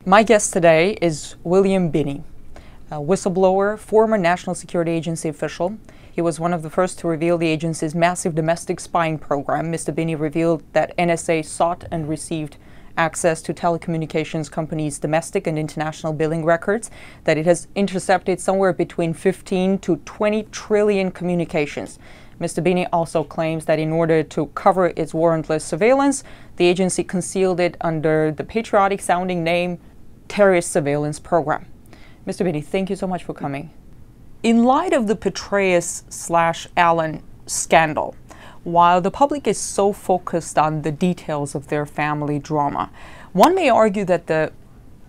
My guest today is William Binney, a whistleblower, former National Security Agency official. He was one of the first to reveal the agency's massive domestic spying program. Mr. Binney revealed that NSA sought and received access to telecommunications companies' domestic and international billing records, that it has intercepted somewhere between 15 to 20 trillion communications. Mr. Binney also claims that in order to cover its warrantless surveillance, the agency concealed it under the patriotic-sounding name Terrorist Surveillance Program. Mr. Binney, thank you so much for coming. In light of the Petraeus/Allen scandal, while the public is so focused on the details of their family drama, one may argue that the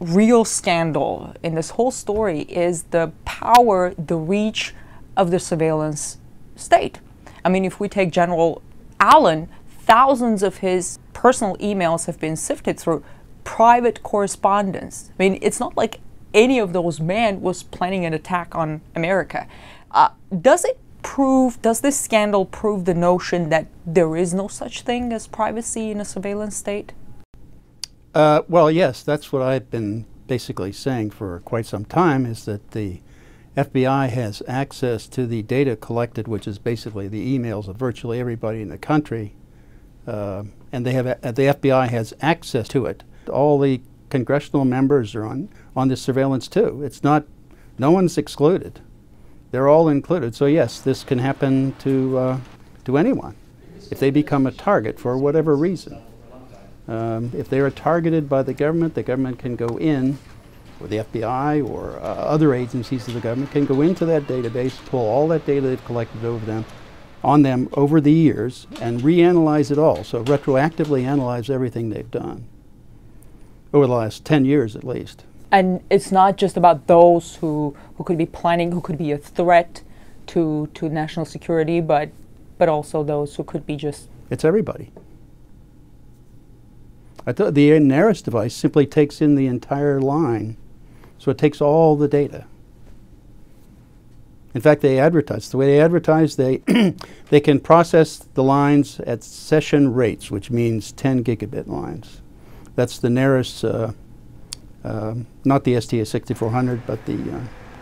real scandal in this whole story is the power, the reach of the surveillance state. I mean, if we take General Allen, thousands of his personal emails have been sifted through private correspondence. I mean, it's not like any of those men was planning an attack on America. Does this scandal prove the notion that there is no such thing as privacy in a surveillance state? Well, yes, that's what I've been basically saying for quite some time, is that the FBI has access to the data collected, which is basically the emails of virtually everybody in the country, and the FBI has access to it. All the congressional members are on this surveillance too. It's not, no one's excluded. They're all included. So yes, this can happen to anyone if they become a target for whatever reason. If they are targeted by the government can go in, or the FBI or other agencies of the government can go into that database, pull all that data they've collected on them over the years and reanalyze it all. So retroactively analyze everything they've done over the last 10 years at least. And it's not just about those who could be planning, who could be a threat to national security, but also those who could be just... It's everybody. The NARIS device simply takes in the entire line. So it takes all the data. In fact, they advertise. The way they advertise, they can process the lines at session rates, which means 10 gigabit lines. That's the NARIS, not the STA6400, but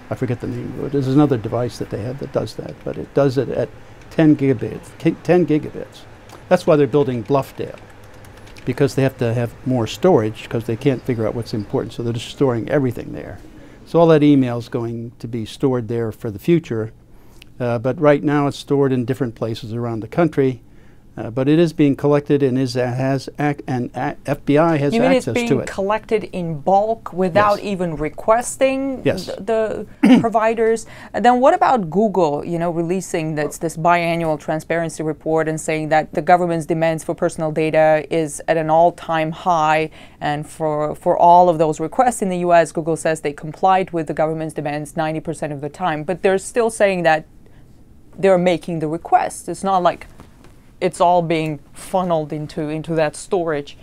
I forget the name of it. There's another device that they have that does that, but it does it at 10 gigabits. 10 gigabits. That's why they're building Bluffdale, because they have to have more storage because they can't figure out what's important. So they're just storing everything there. So all that email is going to be stored there for the future. But right now it's stored in different places around the country. But it is being collected and FBI has access to it. You mean it's being collected in bulk without even requesting the providers? And then what about Google, releasing this biannual transparency report and saying that the government's demands for personal data is at an all-time high, and for all of those requests in the US, Google says they complied with the government's demands 90% of the time. But they're still saying that they're making the requests. It's not like it's all being funneled into that storage.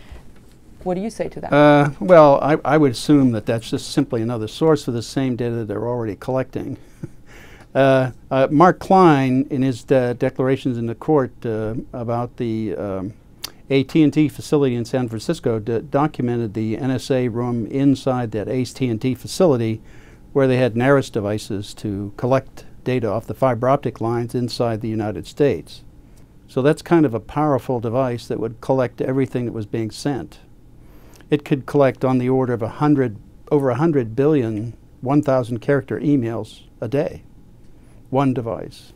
What do you say to that? Well, I would assume that that's just simply another source of the same data they're already collecting. Mark Klein, in his declarations in the court about the AT&T facility in San Francisco, documented the NSA room inside that AT&T facility where they had NARIS devices to collect data off the fiber optic lines inside the United States. So that's kind of a powerful device that would collect everything that was being sent. It could collect on the order of over 100 billion 1,000 character emails a day, one device.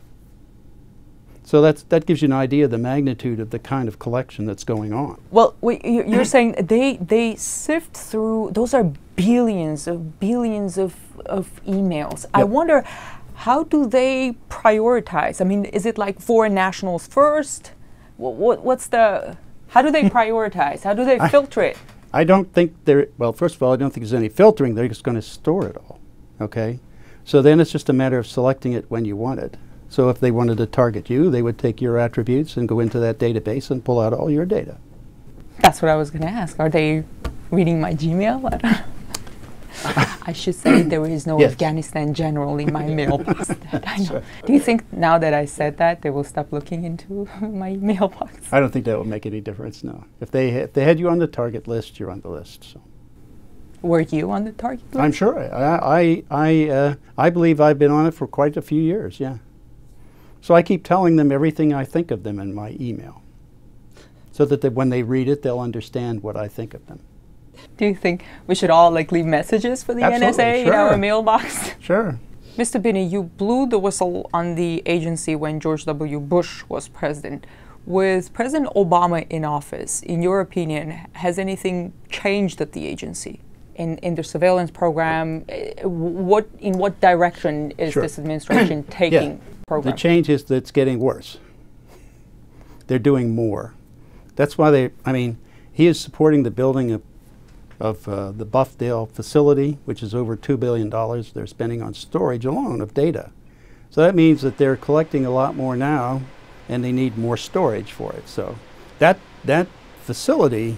So that gives you an idea of the magnitude of the kind of collection that's going on. Well, you're saying they sift through, those are billions of emails. Yep. I wonder, how do they prioritize? I mean, is it like foreign nationals first? How do they prioritize? How do they filter it? I don't think well, first of all, I don't think there's any filtering. They're just going to store it all, okay? So then it's just a matter of selecting it when you want it. So if they wanted to target you, they would take your attributes and go into that database and pull out all your data. That's what I was going to ask. Are they reading my Gmail? I don't know. I should say there is no Afghanistan general in my mailbox. I know. Sure. Do you think now that I said that, they will stop looking into my mailbox? I don't think that will make any difference, no. If they had you on the target list, you're on the list. So. Were you on the target list? I'm sure. I believe I've been on it for quite a few years, yeah. So I keep telling them everything I think of them in my email, so that when they read it, they'll understand what I think of them. Do you think we should all like leave messages for the Absolutely, NSA sure. in our mailbox? Sure. Mr. Binney, you blew the whistle on the agency when George W. Bush was president. With President Obama in office, in your opinion, has anything changed at the agency? In the surveillance program, in what direction is this administration taking program? The change is that it's getting worse. They're doing more. That's why he is supporting the building of the Buffdale facility, which is over $2 billion they're spending on storage alone of data. So that means that they're collecting a lot more now, and they need more storage for it. So that facility,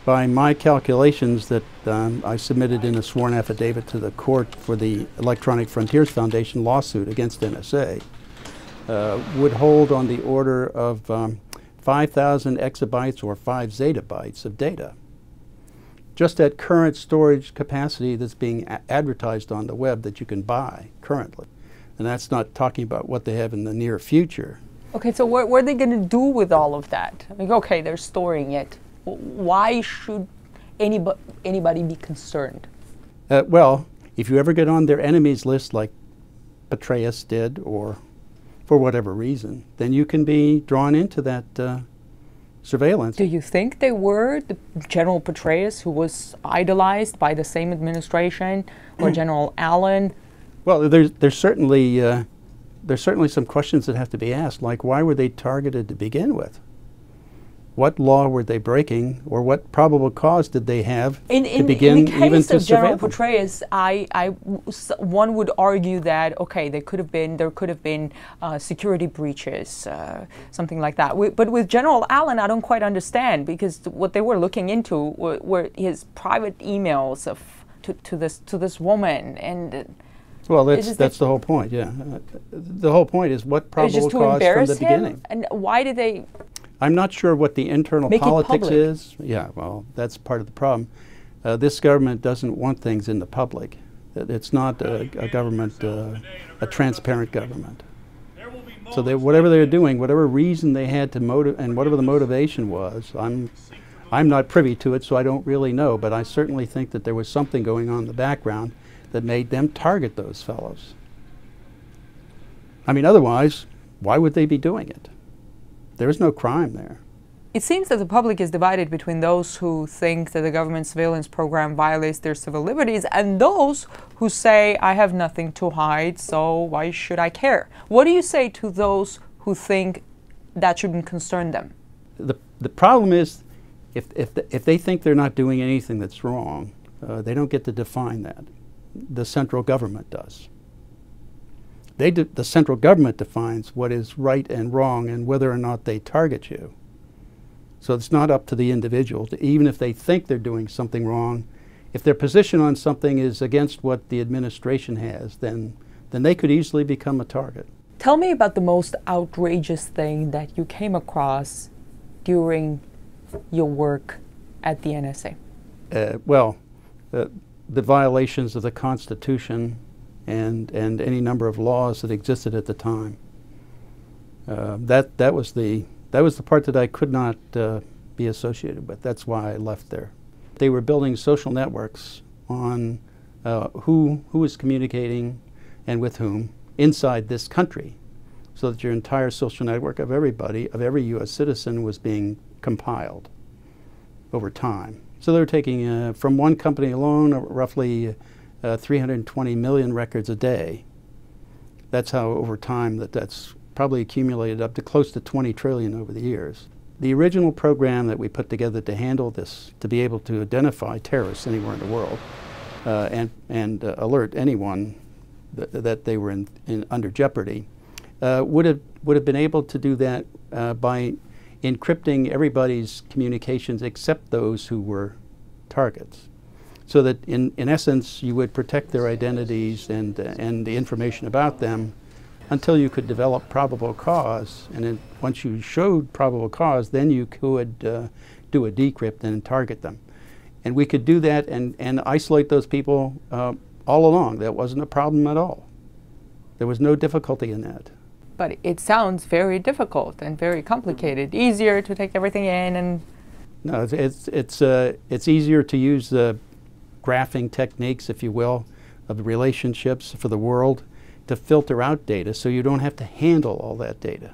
by my calculations that I submitted in a sworn affidavit to the court for the Electronic Frontiers Foundation lawsuit against NSA, would hold on the order of 5,000 exabytes or 5 zettabytes of data. Just at current storage capacity that's being advertised on the web that you can buy currently. And that's not talking about what they have in the near future. Okay, so what are they going to do with all of that? I mean, okay, they're storing it. Why should anybody be concerned? Well, if you ever get on their enemies list like Petraeus did, or for whatever reason, then you can be drawn into that surveillance. Do you think they were the General Petraeus, who was idolized by the same administration, or General Allen? Well, there's certainly some questions that have to be asked, like why were they targeted to begin with? What law were they breaking, or what probable cause did they have to begin even to surveil them? In the case of General Petraeus, one would argue that okay, there could have been security breaches, something like that. But with General Allen, I don't quite understand, because what they were looking into were his private emails to this woman, and well, that's the whole point. Yeah, the whole point is what probable cause from the beginning. And why did they? I'm not sure what the internal politics is. Yeah, well, that's part of the problem. This government doesn't want things in the public. It's not a government, a transparent government. So whatever they're doing, whatever reason they had to motive, and whatever the motivation was, I'm not privy to it, so I don't really know. But I certainly think that there was something going on in the background that made them target those fellows. I mean, otherwise, why would they be doing it? There is no crime there. It seems that the public is divided between those who think that the government surveillance program violates their civil liberties and those who say, I have nothing to hide, so why should I care? What do you say to those who think that shouldn't concern them? The problem is, if they think they're not doing anything that's wrong, they don't get to define that. The central government does. The central government defines what is right and wrong and whether or not they target you. So it's not up to the individual, even if they think they're doing something wrong. If their position on something is against what the administration has, then they could easily become a target. Tell me about the most outrageous thing that you came across during your work at the NSA. The violations of the Constitution and any number of laws that existed at the time. That was the part that I could not be associated with. That's why I left there. They were building social networks on who was communicating and with whom inside this country, so that your entire social network of everybody, of every U.S. citizen, was being compiled over time. So they were taking, from one company alone, roughly 320 million records a day. That's how, over time, that's probably accumulated up to close to 20 trillion over the years. The original program that we put together to handle this, to be able to identify terrorists anywhere in the world and alert anyone that they were under jeopardy, would have been able to do that by encrypting everybody's communications except those who were targets. So that in essence you would protect their identities and the information about them until you could develop probable cause, and then once you showed probable cause, then you could do a decrypt and target them. And we could do that and isolate those people all along. That wasn't a problem at all. There was no difficulty in that. But it sounds very difficult and very complicated. Easier to take everything in and... No, it's easier to use the graphing techniques, if you will, of the relationships for the world to filter out data so you don't have to handle all that data.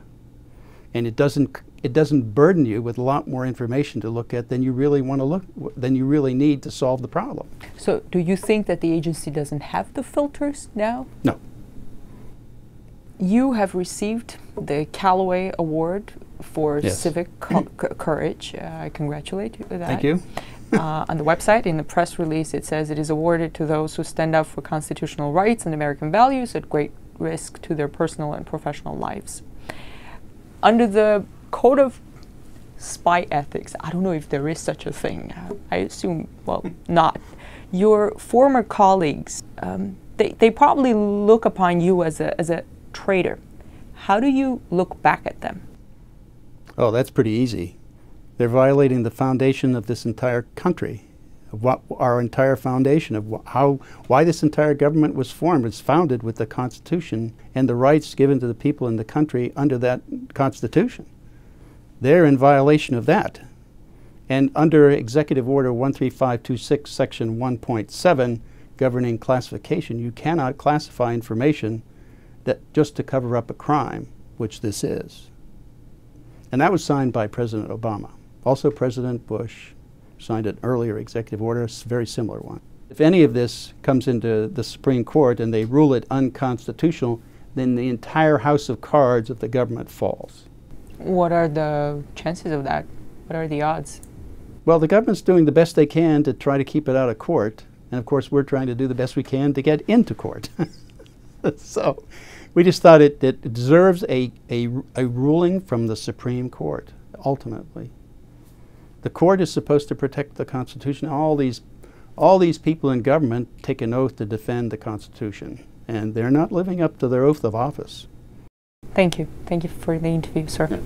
And it doesn't burden you with a lot more information to look at than you really want to than you really need to solve the problem. So do you think that the agency doesn't have the filters now? No. You have received the Callaway Award for Yes. civic courage. I congratulate you with that. Thank you. On the website, in the press release, it says it is awarded to those who stand up for constitutional rights and American values at great risk to their personal and professional lives. Under the Code of Spy Ethics, I don't know if there is such a thing. I assume, well, not. Your former colleagues, they probably look upon you as a traitor. How do you look back at them? Oh, that's pretty easy. They're violating the foundation of this entire country, of what our entire foundation of why this entire government was formed. It's founded with the Constitution and the rights given to the people in the country under that Constitution. They're in violation of that. And under Executive Order 13526, Section 1.7, governing classification, you cannot classify information that just to cover up a crime, which this is. And that was signed by President Obama. Also, President Bush signed an earlier executive order, a very similar one. If any of this comes into the Supreme Court and they rule it unconstitutional, then the entire house of cards of the government falls. What are the chances of that? What are the odds? Well, the government's doing the best they can to try to keep it out of court. And of course, we're trying to do the best we can to get into court. So we just thought it deserves a ruling from the Supreme Court, ultimately. The court is supposed to protect the Constitution. All these people in government take an oath to defend the Constitution, and they're not living up to their oath of office. Thank you. Thank you for the interview, sir.